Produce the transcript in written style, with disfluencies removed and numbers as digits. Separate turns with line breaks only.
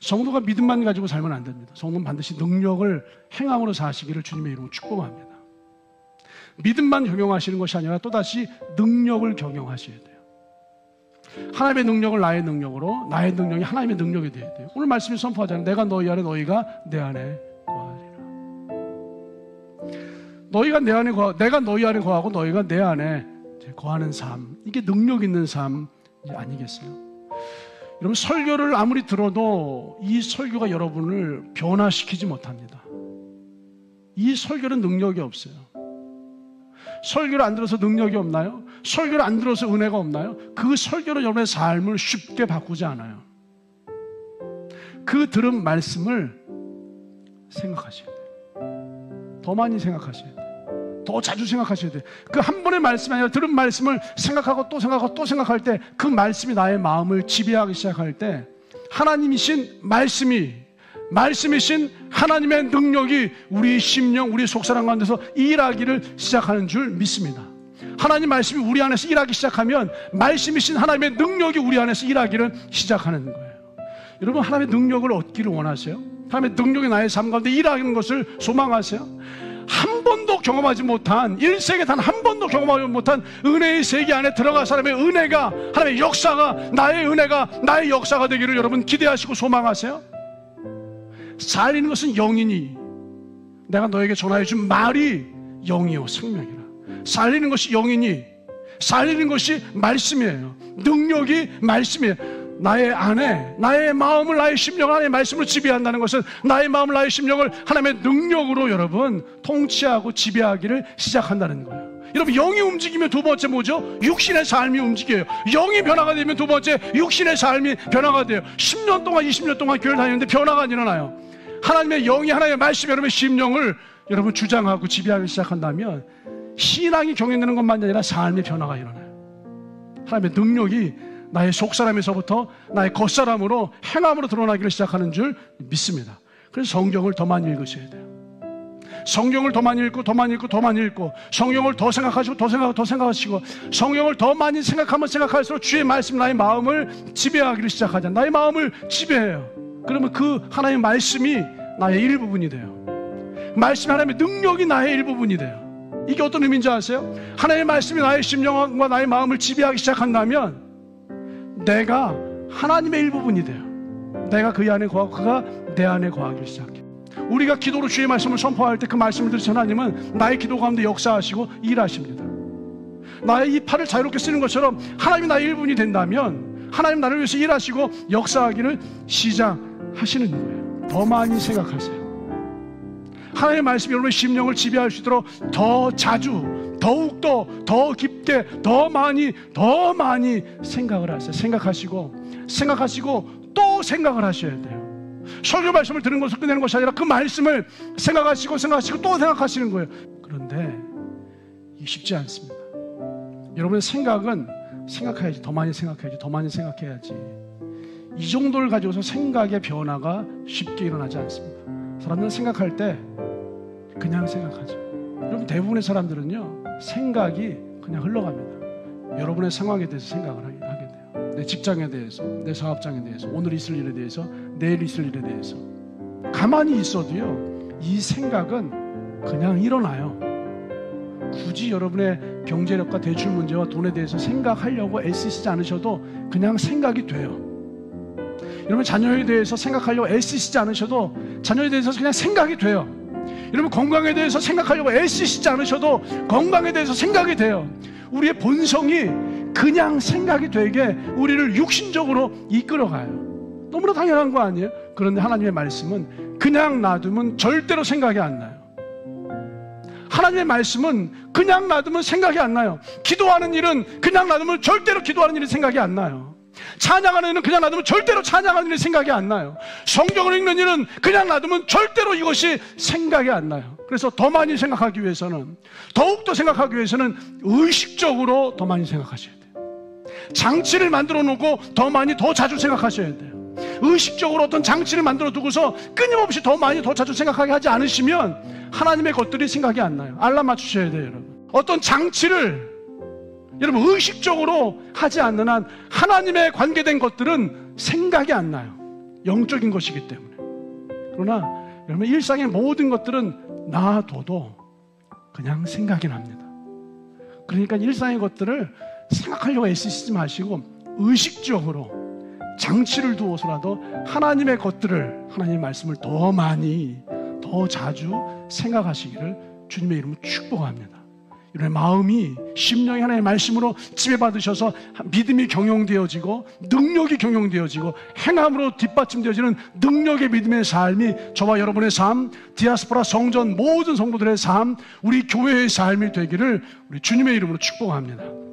성도가 믿음만 가지고 살면 안 됩니다. 성도는 반드시 능력을 행함으로 사시기를 주님의 이름으로 축복합니다. 믿음만 경영하시는 것이 아니라 또다시 능력을 경영하셔야 돼요. 하나님의 능력을 나의 능력으로, 나의 능력이 하나님의 능력이 되어야 돼요. 오늘 말씀이 선포하잖아요. 내가 너희 안에, 너희가 내 안에 거하리라. 너희가 내 안에 내가 너희 안에 거하고 너희가 내 안에 거하는 삶, 이게 능력 있는 삶 아니겠어요? 여러분, 설교를 아무리 들어도 이 설교가 여러분을 변화시키지 못합니다. 이 설교는 능력이 없어요. 설교를 안 들어서 능력이 없나요? 설교를 안 들어서 은혜가 없나요? 그 설교는 여러분의 삶을 쉽게 바꾸지 않아요. 그 들은 말씀을 생각하셔야 돼요. 더 많이 생각하셔야 돼요. 더 자주 생각하셔야 돼요. 그 한 번의 말씀이 아니라 들은 말씀을 생각하고 또 생각하고 또 생각할 때, 그 말씀이 나의 마음을 지배하기 시작할 때 하나님이신 말씀이신 하나님의 능력이 우리 심령, 우리 속사람 가운데서 일하기를 시작하는 줄 믿습니다. 하나님 말씀이 우리 안에서 일하기 시작하면 말씀이신 하나님의 능력이 우리 안에서 일하기를 시작하는 거예요. 여러분, 하나님의 능력을 얻기를 원하세요? 하나님의 능력이 나의 삶 가운데 일하는 것을 소망하세요? 한 번도 경험하지 못한, 1세기에 단 한 번도 경험하지 못한 은혜의 세계 안에 들어가 사람의 은혜가, 하나님의 역사가, 나의 은혜가 나의 역사가 되기를 여러분 기대하시고 소망하세요? 살리는 것은 영이니 내가 너에게 전하여 준 말이 영이요 생명이라. 살리는 것이 영이니 살리는 것이 말씀이에요. 능력이 말씀이에요. 나의 안에, 나의 마음을, 나의 심령을 하나님의 말씀으로 지배한다는 것은 나의 마음을, 나의 심령을 하나님의 능력으로 여러분 통치하고 지배하기를 시작한다는 거예요. 여러분, 영이 움직이면 두 번째 뭐죠? 육신의 삶이 움직여요. 영이 변화가 되면 두 번째 육신의 삶이 변화가 돼요. 10년 동안 20년 동안 교회를 다니는데 변화가 안 일어나요. 하나님의 영이, 하나님의 말씀이 여러분의 심령을 여러분 주장하고 지배하기 시작한다면 신앙이 경영되는 것만 아니라 삶의 변화가 일어나요. 하나님의 능력이 나의 속사람에서부터 나의 겉사람으로 행함으로 드러나기를 시작하는 줄 믿습니다. 그래서 성경을 더 많이 읽으셔야 돼요. 성경을 더 많이 읽고 더 많이 읽고 더 많이 읽고, 성경을 더 생각하시고 더 생각하고 더 생각하시고, 성경을 더 많이 생각하면 생각할수록 주의 말씀 나의 마음을 지배하기를 시작하잖아요. 나의 마음을 지배해요. 그러면 그 하나님의 말씀이 나의 일부분이 돼요. 말씀이 하나님의 능력이 나의 일부분이 돼요. 이게 어떤 의미인지 아세요? 하나님의 말씀이 나의 심령과 나의 마음을 지배하기 시작한다면 내가 하나님의 일부분이 돼요. 내가 그의 안에 거하고 그가 내 안에 거하기 시작해요. 우리가 기도로 주의 말씀을 선포할 때 그 말씀을 들으신 하나님은 나의 기도 가운데 역사하시고 일하십니다. 나의 이 팔을 자유롭게 쓰는 것처럼 하나님이 나의 일부분이 된다면 하나님 나를 위해서 일하시고 역사하기를 시작하시는 거예요. 더 많이 생각하세요. 하나님의 말씀이 여러분의 심령을 지배할 수 있도록 더 자주, 더욱더, 더 깊게, 더 많이 생각을 하세요. 생각하시고 또 생각을 하셔야 돼요. 설교 말씀을 들은 것을 끝내는 것이 아니라 그 말씀을 생각하시고 또 생각하시는 거예요. 그런데 이게 쉽지 않습니다. 여러분의 생각은 생각해야지, 더 많이 생각해야지. 이 정도를 가지고서 생각의 변화가 쉽게 일어나지 않습니다. 사람들은 생각할 때 그냥 생각하죠. 여러분, 대부분의 사람들은요, 생각이 그냥 흘러갑니다. 여러분의 상황에 대해서 생각을 하게 돼요. 내 직장에 대해서, 내 사업장에 대해서, 오늘 있을 일에 대해서, 내일 있을 일에 대해서. 가만히 있어도요, 이 생각은 그냥 일어나요. 굳이 여러분의 경제력과 대출 문제와 돈에 대해서 생각하려고 애쓰시지 않으셔도 그냥 생각이 돼요. 여러분, 자녀에 대해서 생각하려고 애쓰시지 않으셔도 자녀에 대해서 그냥 생각이 돼요. 여러분, 건강에 대해서 생각하려고 애쓰시지 않으셔도 건강에 대해서 생각이 돼요. 우리의 본성이 그냥 생각이 되게 우리를 육신적으로 이끌어가요. 너무나 당연한 거 아니에요? 그런데 하나님의 말씀은 그냥 놔두면 절대로 생각이 안 나요. 하나님의 말씀은 그냥 놔두면 생각이 안 나요. 기도하는 일은 그냥 놔두면 절대로 기도하는 일이 생각이 안 나요. 찬양하는 일은 그냥 놔두면 절대로 찬양하는 일이 생각이 안 나요. 성경을 읽는 일은 그냥 놔두면 절대로 이것이 생각이 안 나요. 그래서 더 많이 생각하기 위해서는, 더욱더 생각하기 위해서는 의식적으로 더 많이 생각하셔야 돼요. 장치를 만들어 놓고 더 많이, 더 자주 생각하셔야 돼요. 의식적으로 어떤 장치를 만들어 두고서 끊임없이 더 많이, 더 자주 생각하게 하지 않으시면 하나님의 것들이 생각이 안 나요. 알람 맞추셔야 돼요, 여러분. 어떤 장치를 여러분 의식적으로 하지 않는 한 하나님의 관계된 것들은 생각이 안 나요. 영적인 것이기 때문에. 그러나 여러분, 일상의 모든 것들은 놔둬도 그냥 생각이 납니다. 그러니까 일상의 것들을 생각하려고 애쓰시지 마시고 의식적으로 장치를 두어서라도 하나님의 것들을, 하나님의 말씀을 더 많이, 더 자주 생각하시기를 주님의 이름으로 축복합니다. 이런 마음이, 심령이 하나님의 말씀으로 지배받으셔서 믿음이 경영되어지고 능력이 경영되어지고 행함으로 뒷받침되어지는 능력의 믿음의 삶이 저와 여러분의 삶, 디아스포라 성전 모든 성도들의 삶, 우리 교회의 삶이 되기를 우리 주님의 이름으로 축복합니다.